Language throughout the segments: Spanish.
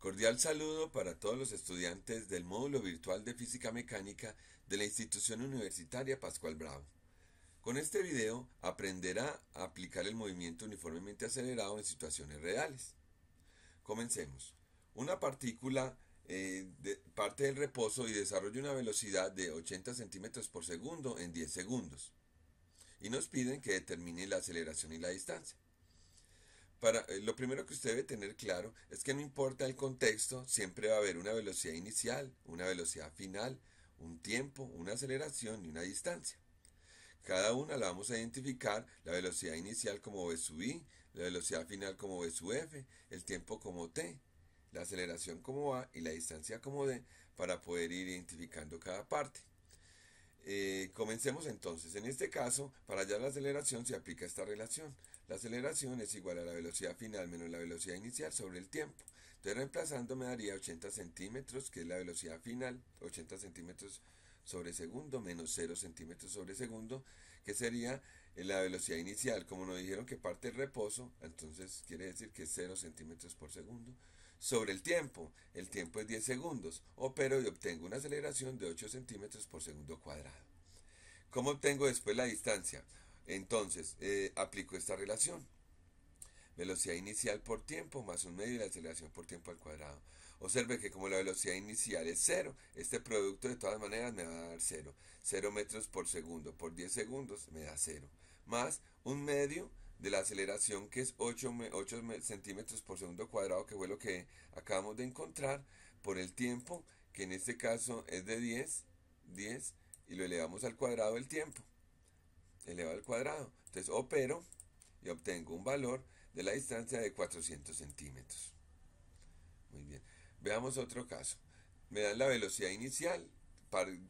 Cordial saludo para todos los estudiantes del módulo virtual de Física Mecánica de la Institución Universitaria Pascual Bravo. Con este video aprenderá a aplicar el movimiento uniformemente acelerado en situaciones reales. Comencemos. Una partícula parte del reposo y desarrolla una velocidad de 80 centímetros por segundo en 10 segundos. Y nos piden que determine la aceleración y la distancia. Lo primero que usted debe tener claro es que no importa el contexto, siempre va a haber una velocidad inicial, una velocidad final, un tiempo, una aceleración y una distancia. Cada una la vamos a identificar, la velocidad inicial como v sub i, la velocidad final como v sub f, el tiempo como t, la aceleración como a y la distancia como d, para poder ir identificando cada parte. Comencemos entonces. En este caso, para hallar la aceleración se aplica esta relación. La aceleración es igual a la velocidad final menos la velocidad inicial sobre el tiempo. Entonces, reemplazando me daría 80 centímetros, que es la velocidad final, 80 centímetros sobre segundo menos 0 centímetros sobre segundo, que sería la velocidad inicial. Como nos dijeron que parte el reposo, entonces quiere decir que es 0 centímetros por segundo, sobre el tiempo es 10 segundos, opero y obtengo una aceleración de 8 centímetros por segundo cuadrado. ¿Cómo obtengo después la distancia? Entonces, aplico esta relación. Velocidad inicial por tiempo más un medio de la aceleración por tiempo al cuadrado. Observe que como la velocidad inicial es 0, este producto de todas maneras me va a dar 0. 0 metros por segundo por 10 segundos me da 0. Más un medio de la aceleración que es 8 centímetros por segundo cuadrado, que fue lo que acabamos de encontrar, por el tiempo, que en este caso es de 10, y lo elevamos al cuadrado del tiempo. Elevado al cuadrado. Entonces opero y obtengo un valor de la distancia de 400 centímetros. Muy bien. Veamos otro caso. Me dan la velocidad inicial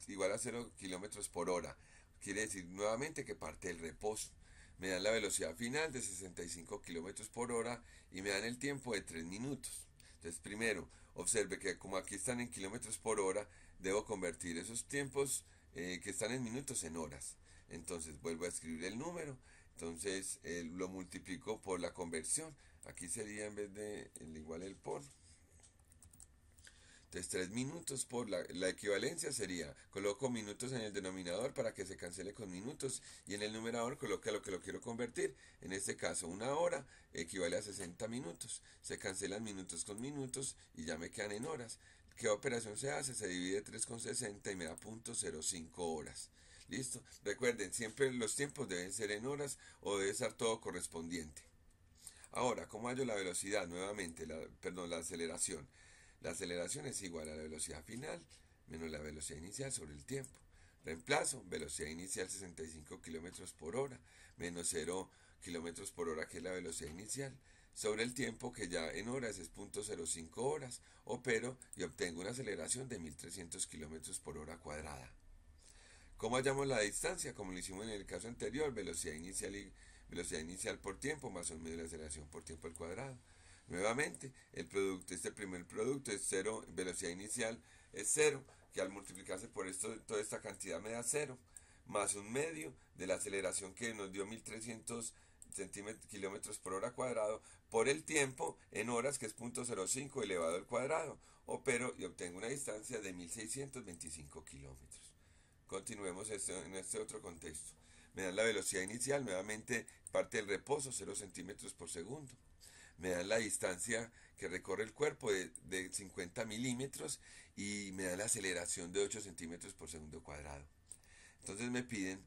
igual a 0 kilómetros por hora. Quiere decir nuevamente que parte del reposo. Me dan la velocidad final de 65 kilómetros por hora y me dan el tiempo de 3 minutos. Entonces, primero, observe que como aquí están en kilómetros por hora, debo convertir esos tiempos que están en minutos en horas. Entonces, vuelvo a escribir el número. Entonces, lo multiplico por la conversión. Aquí sería, en vez de el igual el por. Entonces 3 minutos por la equivalencia sería, coloco minutos en el denominador para que se cancele con minutos, y en el numerador coloca lo que lo quiero convertir. En este caso, una hora equivale a 60 minutos. Se cancelan minutos con minutos y ya me quedan en horas. ¿Qué operación se hace? Se divide 3,60 y me da .05 horas. ¿Listo? Recuerden, siempre los tiempos deben ser en horas o debe ser todo correspondiente. Ahora, ¿cómo hallo la velocidad? Nuevamente, la aceleración. La aceleración es igual a la velocidad final menos la velocidad inicial sobre el tiempo. Reemplazo, velocidad inicial 65 kilómetros por hora menos 0 kilómetros por hora, que es la velocidad inicial, sobre el tiempo, que ya en horas es .05 horas. Opero y obtengo una aceleración de 1300 kilómetros por hora cuadrada. ¿Cómo hallamos la distancia? Como lo hicimos en el caso anterior, velocidad inicial por tiempo más un medio de la aceleración por tiempo al cuadrado. Nuevamente, este primer producto es 0, velocidad inicial es 0, que al multiplicarse por toda esta cantidad me da 0, más un medio de la aceleración que nos dio 1300 kilómetros por hora cuadrado, por el tiempo en horas, que es .05 elevado al cuadrado. Opero y obtengo una distancia de 1625 kilómetros. Continuemos en este otro contexto. Me dan la velocidad inicial, nuevamente parte del reposo, 0 centímetros por segundo. Me dan la distancia que recorre el cuerpo de 50 milímetros y me dan la aceleración de 8 centímetros por segundo cuadrado. Entonces me piden,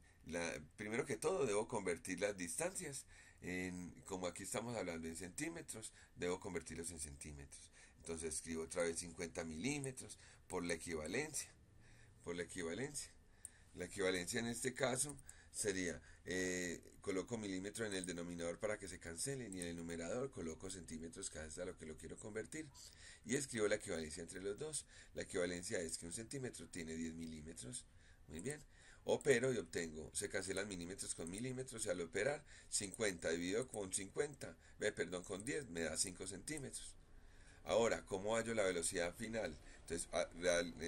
primero que todo debo convertir las distancias, como aquí estamos hablando en centímetros, debo convertirlos en centímetros. Entonces escribo otra vez 50 milímetros por la equivalencia. La equivalencia en este caso sería, coloco milímetro en el denominador para que se cancelen, y en el numerador coloco centímetros, que es a lo que lo quiero convertir, y escribo la equivalencia entre los dos. La equivalencia es que un centímetro tiene 10 milímetros. Muy bien. Opero y obtengo, se cancelan milímetros con milímetros, y al operar 50 dividido con con 10 me da 5 centímetros. Ahora, ¿cómo hallo la velocidad final? Entonces,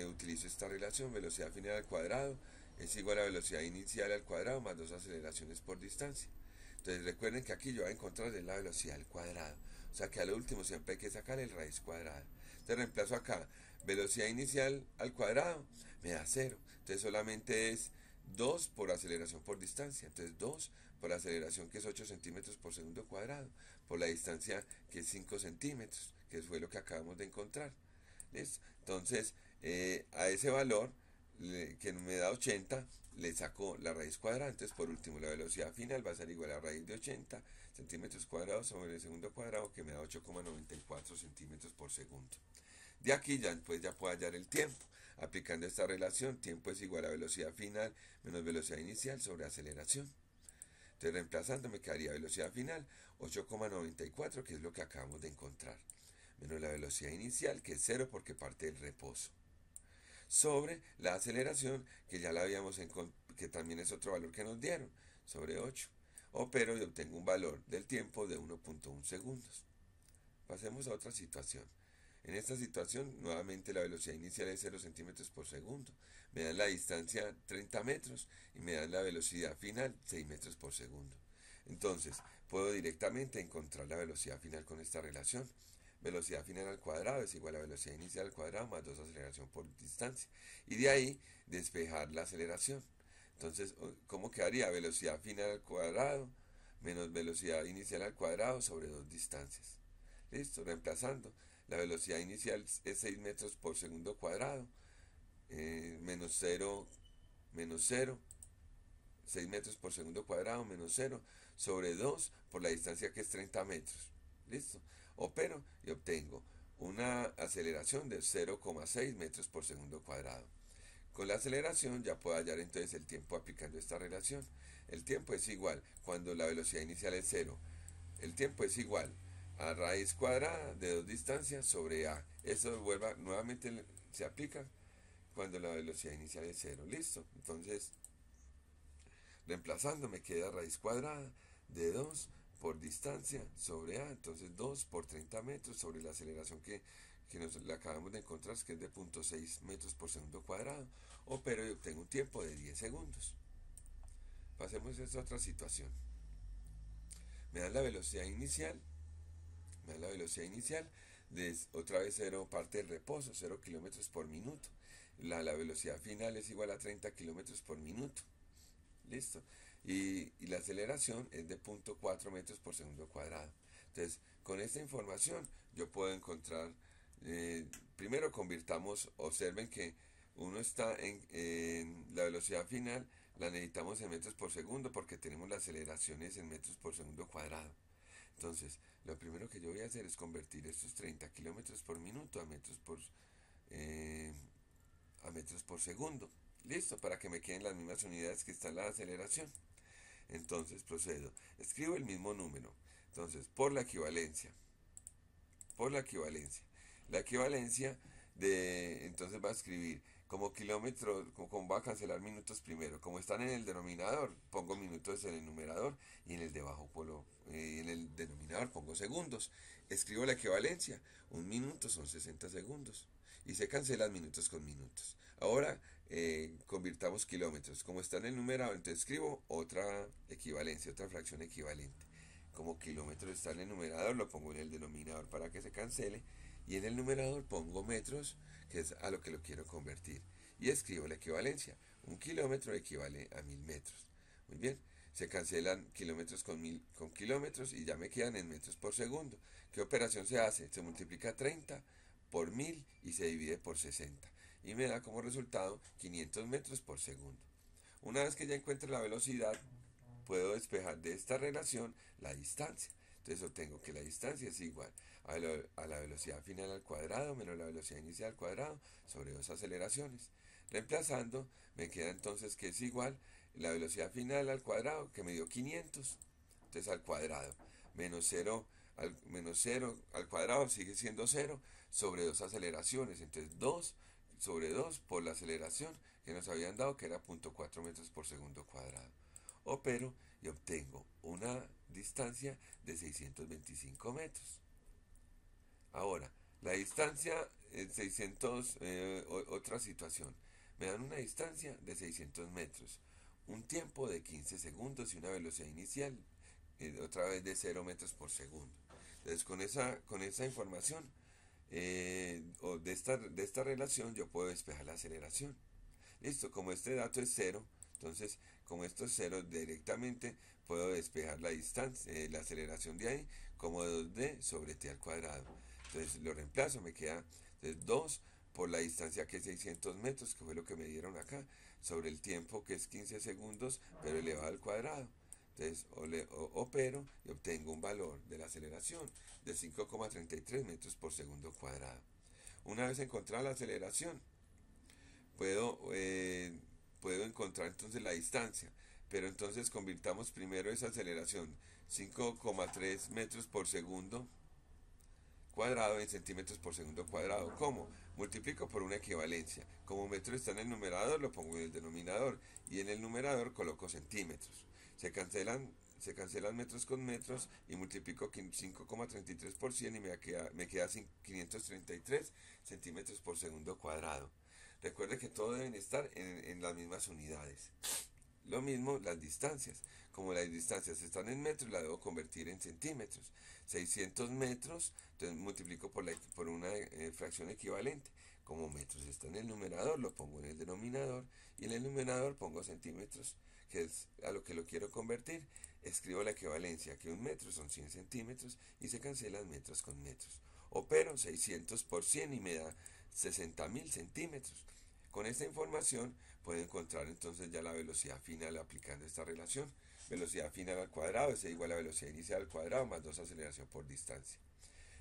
utilizo esta relación, velocidad final al cuadrado es igual a velocidad inicial al cuadrado más 2 aceleraciones por distancia. Entonces, recuerden que aquí yo voy a encontrar la velocidad al cuadrado. O sea que a lo último siempre hay que sacar el raíz cuadrada. Entonces reemplazo acá velocidad inicial al cuadrado, me da 0. Entonces solamente es 2 por aceleración por distancia. Entonces 2 por la aceleración, que es 8 centímetros por segundo cuadrado, por la distancia, que es 5 centímetros, que fue lo que acabamos de encontrar. ¿Listo? Entonces a ese valor, que me da 80, le saco la raíz cuadrada. Entonces por último la velocidad final va a ser igual a raíz de 80 centímetros cuadrados sobre el segundo cuadrado, que me da 8,94 centímetros por segundo. De aquí ya, pues, ya puedo hallar el tiempo. Aplicando esta relación, tiempo es igual a velocidad final menos velocidad inicial sobre aceleración. Entonces reemplazando me quedaría velocidad final 8,94, que es lo que acabamos de encontrar, menos la velocidad inicial, que es 0 porque parte del reposo, sobre la aceleración, que ya la habíamos encontrado, que también es otro valor que nos dieron, sobre 8. Opero y obtengo un valor del tiempo de 1,1 segundos. Pasemos a otra situación. En esta situación, nuevamente la velocidad inicial es 0 centímetros por segundo. Me dan la distancia 30 metros y me dan la velocidad final 6 metros por segundo. Entonces, puedo directamente encontrar la velocidad final con esta relación. Velocidad final al cuadrado es igual a velocidad inicial al cuadrado más 2 aceleración por distancia. Y de ahí, despejar la aceleración. Entonces, ¿cómo quedaría? Velocidad final al cuadrado menos velocidad inicial al cuadrado sobre 2 distancias. Listo, reemplazando. La velocidad inicial es 6 metros por segundo cuadrado, menos 0, 6 metros por segundo cuadrado, menos 0, sobre 2 por la distancia, que es 30 metros. Listo. Opero y obtengo una aceleración de 0,6 metros por segundo cuadrado. Con la aceleración ya puedo hallar entonces el tiempo aplicando esta relación. El tiempo es igual, cuando la velocidad inicial es 0, el tiempo es igual a raíz cuadrada de 2 distancias sobre a. Eso nuevamente se aplica cuando la velocidad inicial es 0. Listo. Entonces, reemplazando, me queda raíz cuadrada de 2 por distancia sobre a. Entonces 2 por 30 metros sobre la aceleración que la acabamos de encontrar, que es de 0,6 metros por segundo cuadrado. Opero y obtengo un tiempo de 10 segundos. Pasemos a esta otra situación. Me dan la velocidad inicial. De otra vez 0 parte del reposo, 0 kilómetros por minuto. La velocidad final es igual a 30 kilómetros por minuto. Listo. Y la aceleración es de 0,4 metros por segundo cuadrado. Entonces, con esta información yo puedo encontrar, primero convirtamos, observen que uno está en la velocidad final, la necesitamos en metros por segundo porque tenemos las aceleraciones en metros por segundo cuadrado. Entonces, lo primero que yo voy a hacer es convertir estos 30 kilómetros por minuto a metros por segundo. Listo, para que me queden las mismas unidades que está la aceleración. Entonces procedo, escribo el mismo número. Entonces, por la equivalencia. La equivalencia entonces va a escribir como kilómetros, como va a cancelar minutos primero. Como están en el denominador, pongo minutos en el numerador, y en el de abajo en el denominador pongo segundos. Escribo la equivalencia. Un minuto son 60 segundos. Y se cancelan minutos con minutos. Ahora convirtamos kilómetros. Como está en el numerador, entonces escribo otra equivalencia, otra fracción equivalente. Como kilómetros está en el numerador, lo pongo en el denominador para que se cancele. Y en el numerador pongo metros, que es a lo que lo quiero convertir. Y escribo la equivalencia. Un kilómetro equivale a 1000 metros. Muy bien. Se cancelan kilómetros con kilómetros y ya me quedan en metros por segundo. ¿Qué operación se hace? Se multiplica 30 por 1000 y se divide por 60. Y me da como resultado 500 metros por segundo. Una vez que ya encuentre la velocidad, puedo despejar de esta relación la distancia. Entonces obtengo que la distancia es igual a la velocidad final al cuadrado menos la velocidad inicial al cuadrado sobre 2 aceleraciones. Reemplazando, me queda entonces que es igual la velocidad final al cuadrado, que me dio 500. Entonces al cuadrado menos 0 al cuadrado sigue siendo 0 sobre 2 aceleraciones. Entonces 2 sobre 2 por la aceleración que nos habían dado, que era 0,4 metros por segundo cuadrado. Opero y obtengo una distancia de 625 metros. Ahora, la distancia 600, otra situación. Me dan una distancia de 600 metros, un tiempo de 15 segundos y una velocidad inicial otra vez de 0 metros por segundo. Entonces, con esa información o de esta relación yo puedo despejar la aceleración. Listo, como este dato es cero, entonces como esto es cero directamente puedo despejar la distancia, la aceleración de ahí como 2D sobre t al cuadrado. Entonces lo reemplazo, me queda entonces 2 por la distancia que es 600 metros, que fue lo que me dieron acá, sobre el tiempo que es 15 segundos, pero elevado al cuadrado. Entonces opero y obtengo un valor de la aceleración de 5,33 metros por segundo cuadrado. Una vez encontrada la aceleración, puedo encontrar entonces la distancia, pero entonces convirtamos primero esa aceleración 5,3 metros por segundo cuadrado en centímetros por segundo cuadrado. ¿Cómo? Multiplico por una equivalencia. Como metro está en el numerador, lo pongo en el denominador y en el numerador coloco centímetros. Se cancelan metros con metros y multiplico 5,33 por 100 y me queda 533 centímetros por segundo cuadrado. Recuerde que todo deben estar en las mismas unidades. Lo mismo las distancias. Como las distancias están en metros, la debo convertir en centímetros. 600 metros, entonces multiplico por una fracción equivalente. Como metros está en el numerador, lo pongo en el denominador y en el numerador pongo centímetros, que es a lo que lo quiero convertir. Escribo la equivalencia, que un metro son 100 centímetros y se cancelan metros con metros. Opero 600 por 100 y me da 60.000 centímetros. Con esta información puedo encontrar entonces ya la velocidad final aplicando esta relación. Velocidad final al cuadrado es igual a velocidad inicial al cuadrado más 2 aceleración por distancia.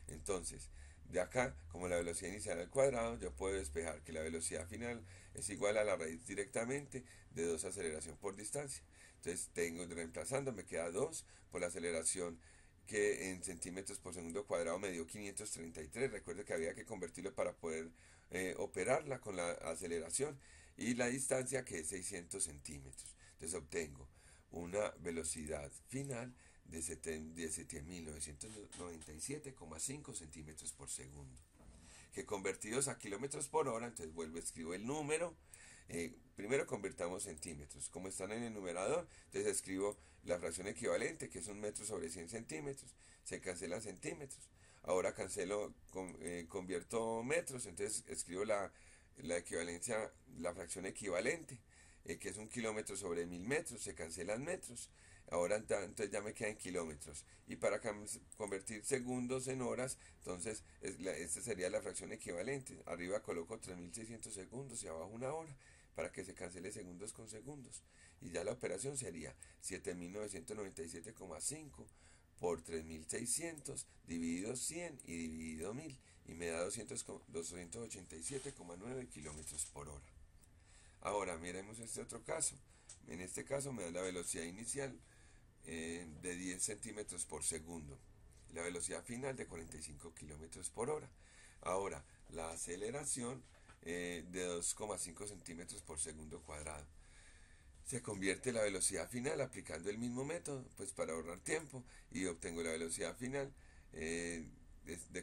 Entonces, de acá, como la velocidad inicial al cuadrado, yo puedo despejar que la velocidad final es igual a la raíz directamente de 2 aceleración por distancia. Entonces, reemplazando, me queda 2 por la aceleración que en centímetros por segundo cuadrado me dio 533. Recuerde que había que convertirlo para poder operarla con la aceleración. Y la distancia que es 600 centímetros. Entonces obtengo una velocidad final de 7.997,5 centímetros por segundo. Que convertidos a kilómetros por hora, entonces escribo el número. Primero convertamos centímetros. Como están en el numerador, entonces escribo la fracción equivalente, que es un metro sobre 100 centímetros. Se cancelan centímetros. Ahora convierto metros, entonces escribo la equivalencia, la fracción equivalente, que es un kilómetro sobre 1000 metros, se cancelan metros. Ahora entonces ya me quedan kilómetros. Y para convertir segundos en horas, entonces esta sería la fracción equivalente. Arriba coloco 3600 segundos y abajo una hora para que se cancele segundos con segundos. Y ya la operación sería 7997,5 por 3600 dividido 100 y dividido 1000 y me da 287,9 kilómetros por hora. Ahora miremos este otro caso. En este caso me da la velocidad inicial de 10 centímetros por segundo, la velocidad final de 45 kilómetros por hora. Ahora la aceleración de 2,5 centímetros por segundo cuadrado. Se convierte la velocidad final aplicando el mismo método, pues para ahorrar tiempo, y obtengo la velocidad final de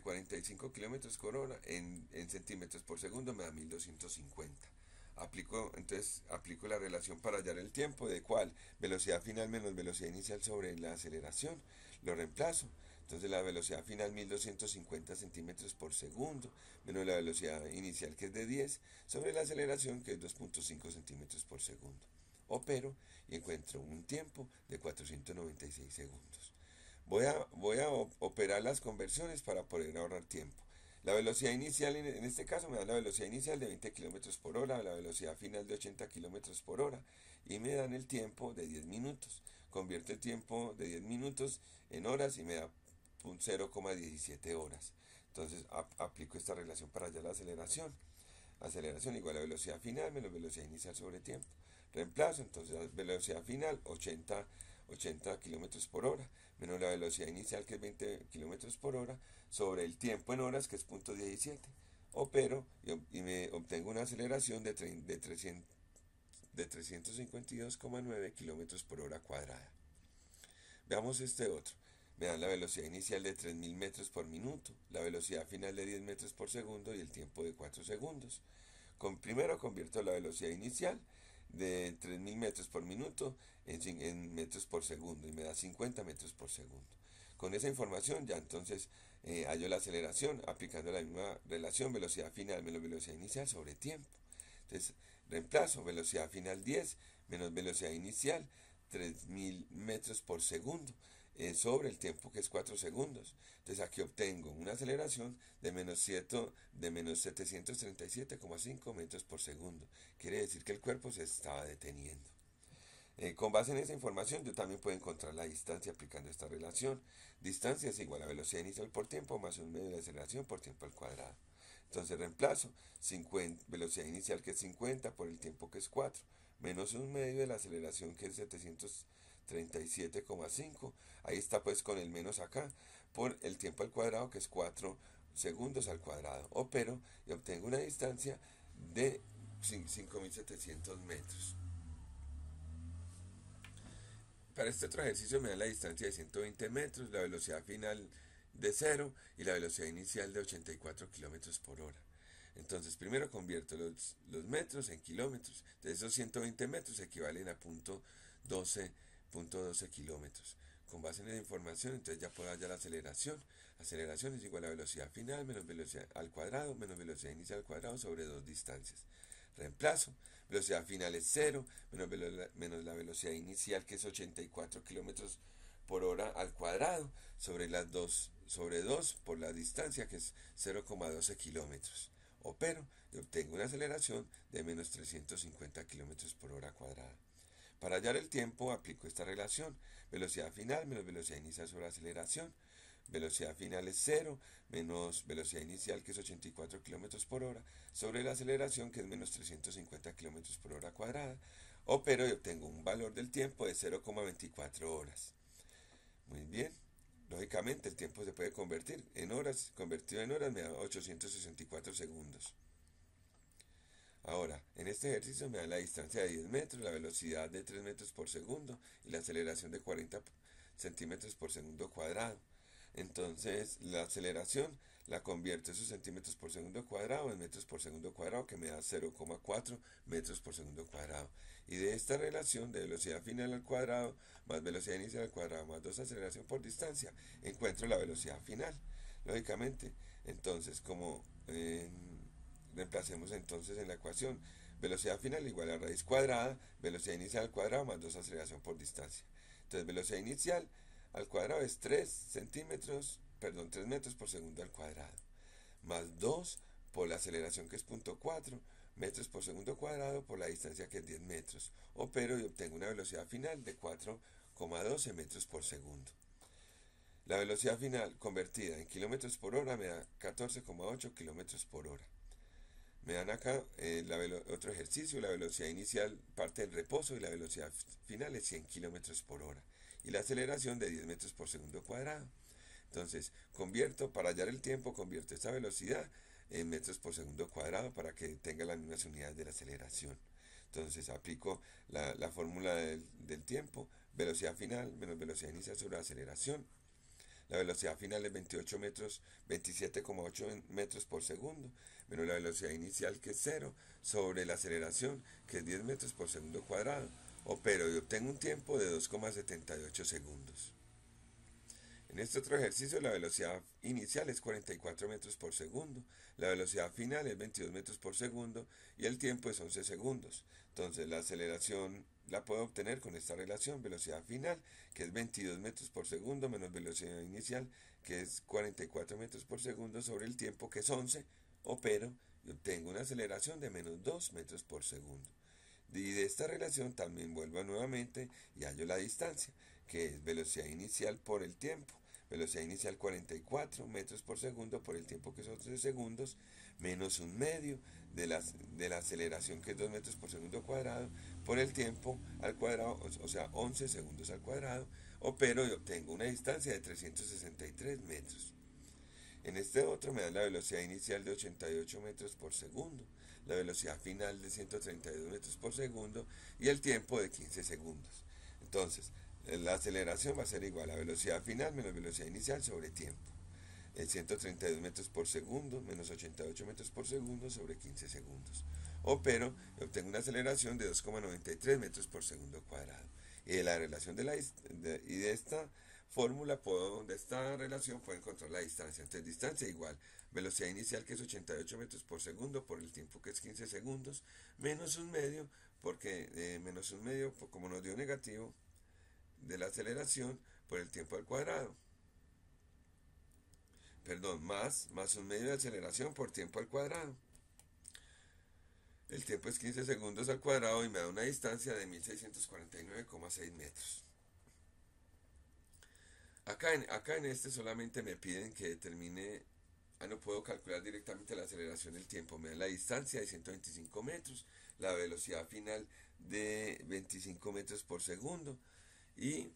45 kilómetros por hora en centímetros por segundo, me da 1250. Entonces aplico la relación para hallar el tiempo, de cuál velocidad final menos velocidad inicial sobre la aceleración, lo reemplazo. Entonces la velocidad final 1250 centímetros por segundo menos la velocidad inicial que es de 10 sobre la aceleración que es 2,5 centímetros por segundo. Opero y encuentro un tiempo de 496 segundos. Voy a operar las conversiones para poder ahorrar tiempo. La velocidad inicial en este caso me da la velocidad inicial de 20 km por hora, la velocidad final de 80 km por hora y me dan el tiempo de 10 minutos. Convierto el tiempo de 10 minutos en horas y me da 0,17 horas. Entonces aplico esta relación para hallar la aceleración. Aceleración igual a velocidad final menos velocidad inicial sobre tiempo. Reemplazo, entonces la velocidad final 80 kilómetros por hora menos la velocidad inicial que es 20 kilómetros por hora sobre el tiempo en horas que es 0,17. Opero y me obtengo una aceleración de 352,9 kilómetros por hora cuadrada. Veamos este otro. Me dan la velocidad inicial de 3000 metros por minuto, la velocidad final de 10 metros por segundo y el tiempo de 4 segundos. Primero convierto la velocidad inicial de 3000 metros por minuto en metros por segundo y me da 50 metros por segundo. Con esa información ya entonces hallo la aceleración aplicando la misma relación, velocidad final menos velocidad inicial sobre tiempo. Entonces, reemplazo velocidad final 10 menos velocidad inicial 3000 metros por segundo sobre el tiempo que es 4 segundos. Entonces aquí obtengo una aceleración de menos 737,5 metros por segundo. Quiere decir que el cuerpo se estaba deteniendo. Con base en esa información yo también puedo encontrar la distancia aplicando esta relación. Distancia es igual a velocidad inicial por tiempo más un medio de aceleración por tiempo al cuadrado. Entonces reemplazo 50, velocidad inicial que es 50 por el tiempo que es 4, menos un medio de la aceleración que es 737,5. Ahí está pues con el menos acá por el tiempo al cuadrado que es 4 segundos al cuadrado. Opero y obtengo una distancia de 5.700 metros. Para este otro ejercicio me da la distancia de 120 metros, la velocidad final de 0 y la velocidad inicial de 84 kilómetros por hora. Entonces primero convierto los metros en kilómetros. De esos 120 metros equivalen a .12 kilómetros. Con base en la información, entonces ya puedo hallar la aceleración. Aceleración es igual a velocidad final menos velocidad al cuadrado menos velocidad inicial al cuadrado sobre dos distancias. Reemplazo. Velocidad final es 0 menos la velocidad inicial que es 84 kilómetros por hora al cuadrado sobre 2 por la distancia que es 0,12 kilómetros. Opero y obtengo una aceleración de menos 350 kilómetros por hora cuadrada. Para hallar el tiempo aplico esta relación. Velocidad final menos velocidad inicial sobre aceleración. Velocidad final es 0 menos velocidad inicial que es 84 km por hora sobre la aceleración que es menos 350 km por hora cuadrada. Opero y obtengo un valor del tiempo de 0,24 horas. Muy bien. Lógicamente el tiempo se puede convertir en horas. Convertido en horas me da 864 segundos. Ahora, en este ejercicio me da la distancia de 10 metros, la velocidad de 3 metros por segundo y la aceleración de 40 centímetros por segundo cuadrado. Entonces, la aceleración la convierto esos centímetros por segundo cuadrado en metros por segundo cuadrado, que me da 0,4 metros por segundo cuadrado. Y de esta relación de velocidad final al cuadrado más velocidad inicial al cuadrado más 2 aceleración por distancia, encuentro la velocidad final. Lógicamente, entonces, como reemplacemos entonces en la ecuación velocidad final igual a raíz cuadrada, velocidad inicial al cuadrado más 2 aceleración por distancia. Entonces, velocidad inicial al cuadrado es 3 metros por segundo al cuadrado, más 2 por la aceleración que es 0,4 metros por segundo cuadrado por la distancia que es 10 metros. Opero y obtengo una velocidad final de 4,12 metros por segundo. La velocidad final convertida en kilómetros por hora me da 14,8 kilómetros por hora. Me dan acá otro ejercicio, la velocidad inicial parte del reposo y la velocidad final es 100 kilómetros por hora. Y la aceleración de 10 metros por segundo cuadrado. Entonces, para hallar el tiempo, convierto esta velocidad en metros por segundo cuadrado para que tenga las mismas unidades de la aceleración. Entonces, aplico la fórmula del tiempo, velocidad final menos velocidad inicial sobre la aceleración. La velocidad final es 27,8 metros por segundo, menos la velocidad inicial que es 0, sobre la aceleración que es 10 metros por segundo cuadrado. Opero y obtengo un tiempo de 2,78 segundos. En este otro ejercicio la velocidad inicial es 44 metros por segundo, la velocidad final es 22 metros por segundo y el tiempo es 11 segundos. Entonces la aceleración la puedo obtener con esta relación, velocidad final que es 22 metros por segundo menos velocidad inicial que es 44 metros por segundo sobre el tiempo que es 11, opero y obtengo una aceleración de menos 2 metros por segundo. Y de esta relación también vuelvo nuevamente y hallo la distancia, que es velocidad inicial por el tiempo. Velocidad inicial 44 metros por segundo por el tiempo que son 3 segundos, menos un medio de la aceleración que es 2 metros por segundo cuadrado por el tiempo al cuadrado, o sea 11 segundos al cuadrado, opero y obtengo una distancia de 363 metros. En este otro me dan la velocidad inicial de 88 metros por segundo, la velocidad final de 132 metros por segundo y el tiempo de 15 segundos. Entonces, la aceleración va a ser igual a velocidad final menos velocidad inicial sobre tiempo. El 132 metros por segundo menos 88 metros por segundo sobre 15 segundos. Opero y obtengo una aceleración de 2,93 metros por segundo cuadrado. Y de la relación de esta fórmula de esta relación puedo encontrar la distancia. Entonces distancia igual velocidad inicial, que es 88 metros por segundo, por el tiempo, que es 15 segundos, menos un medio, porque menos un medio, como nos dio negativo de la aceleración, por el tiempo al cuadrado. Perdón, más un medio de aceleración por tiempo al cuadrado. El tiempo es 15 segundos al cuadrado y me da una distancia de 1649,6 metros. Acá en este solamente me piden que determine, no puedo calcular directamente la aceleración del tiempo, me dan la distancia de 125 metros, la velocidad final de 25 metros por segundo y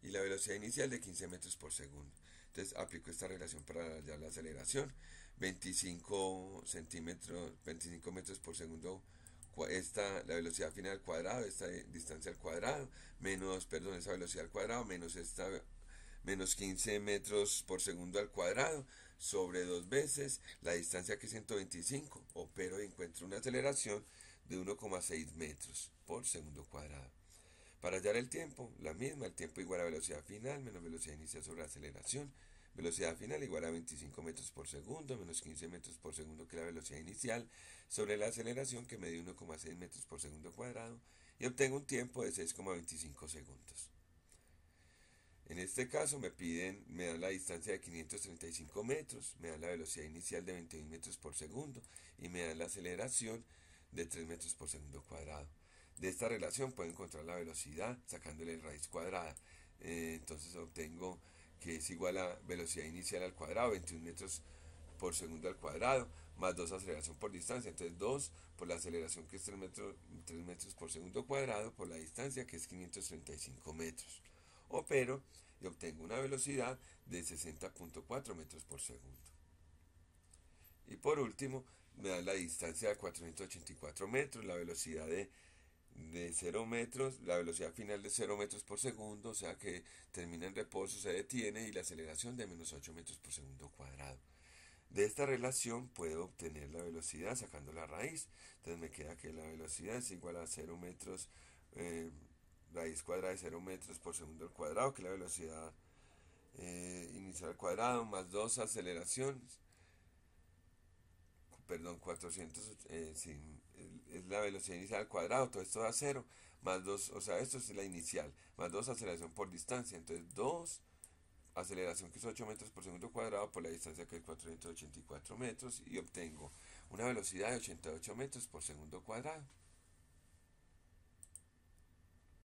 la velocidad inicial de 15 metros por segundo. Entonces aplico esta relación para hallar la aceleración. 25 metros por segundo, la velocidad final al cuadrado, esta distancia al cuadrado, esa velocidad al cuadrado, menos 15 metros por segundo al cuadrado, sobre 2 veces la distancia, que es 125, opero y encuentro una aceleración de 1,6 metros por segundo cuadrado. Para hallar el tiempo, la misma, el tiempo igual a velocidad final menos velocidad inicial sobre aceleración. Velocidad final igual a 25 metros por segundo menos 15 metros por segundo, que la velocidad inicial, sobre la aceleración, que me dio 1,6 metros por segundo cuadrado, y obtengo un tiempo de 6,25 segundos. En este caso me dan la distancia de 535 metros, me dan la velocidad inicial de 21 metros por segundo y me dan la aceleración de 3 metros por segundo cuadrado. De esta relación puedo encontrar la velocidad sacándole raíz cuadrada. Entonces obtengo que es igual a velocidad inicial al cuadrado, 21 metros por segundo al cuadrado, más 2 aceleración por distancia. Entonces 2 por la aceleración, que es 3 metros por segundo cuadrado, por la distancia, que es 535 metros. Opero y obtengo una velocidad de 60,4 metros por segundo. Y por último, me da la distancia de 484 metros, la velocidad de 0 metros, la velocidad final de 0 metros por segundo, o sea que termina en reposo, se detiene, y la aceleración de menos 8 metros por segundo cuadrado. De esta relación puedo obtener la velocidad sacando la raíz. Entonces me queda que la velocidad es igual a 0 metros, raíz cuadrada de 0 metros por segundo al cuadrado, que es la velocidad inicial al cuadrado, más 2 aceleraciones, perdón, 400, sí, es la velocidad inicial al cuadrado, todo esto da 0, más 2, o sea, esto es la inicial, más 2 aceleración por distancia, entonces 2 aceleración, que es 8 metros por segundo cuadrado, por la distancia, que es 484 metros, y obtengo una velocidad de 88 metros por segundo cuadrado.